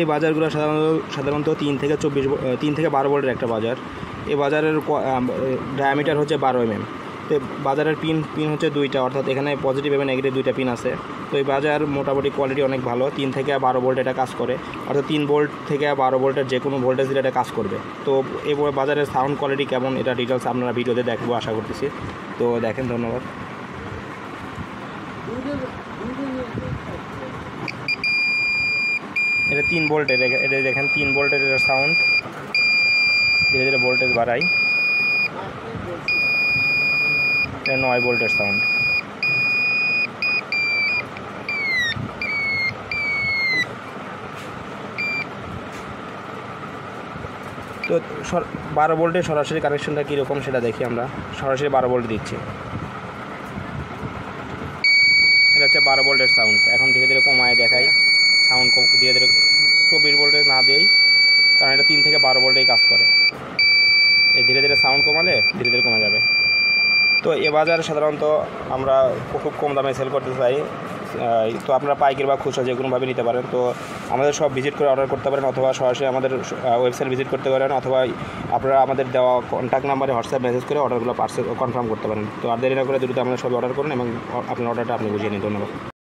এই বাজারগুলো সাধারণত 3 থেকে 12 ভোল্টের একটা বাজার। এই বাজারের ডায়ামিটার হচ্ছে 12 mm। তো বাজারের পিন হচ্ছে 2টা, অর্থাৎ এখানে পজিটিভ এবং নেগেটিভ 2টা পিন আছে। তো এই বাজার মোটামুটি কোয়ালিটি অনেক ভালো। 3 থেকে 12 ভোল্ট এটা কাজ করে, অর্থাৎ 3 ভোল্ট থেকে 12 ভোল্টের যে কোনো ভোল্টেজ দিলে এটা কাজ করবে। তো এই বাজারের সাউন্ড কোয়ালিটি কেমন এটা ডিটেলস আপনারা ভিডিওতে দেখবো আশা করতেছি। তো দেখেন, ধন্যবাদ। এটা 3 ভোল্টের, এটা দেখেন 3 ভোল্টের এটা সাউন্ড। ধীরে ধীরে ভোল্টেজ বাড়াই, এটা 9 ভোল্টের সাউন্ড। তো 12 ভোল্টের সরাসরি কানেকশনটা কীরকম সেটা দেখি আমরা। সরাসরি 12 ভোল্ট দিচ্ছি, এটা হচ্ছে 12 ভোল্টের সাউন্ড। এখন ধীরে ধীরে কমায় দেখাই, সাউন্ড ধীরে ধীরে 24 ভোল্টের না দিই, কারণ এটা 3 থেকে 12 ভোল্টেই কাজ করে। এই ধীরে ধীরে সাউন্ড কমালে ধীরে ধীরে কমে যাবে। তো এ বাজারে সাধারণত আমরা খুব কম দামে সেল করতে চাই। তো আপনারা পাইকারি বা খুচরা যে কোনোভাবে নিতে পারেন। তো আমাদের সব ভিজিট করে অর্ডার করতে পারেন, অথবা সরাসরি আমাদের ওয়েবসাইট ভিজিট করতে পারেন, অথবা আপনারা আমাদের দেওয়া কন্ট্যাক্ট নাম্বারে হোয়াটসঅ্যাপ মেসেজ করে অর্ডারগুলো পার্সেল কনফার্ম করতে পারেন। তো আর দেরি না করে দ্রুত আমাদের সবাই অর্ডার করুন এবং আপনার অর্ডারটা আপনি বুঝিয়ে নিন। ধন্যবাদ।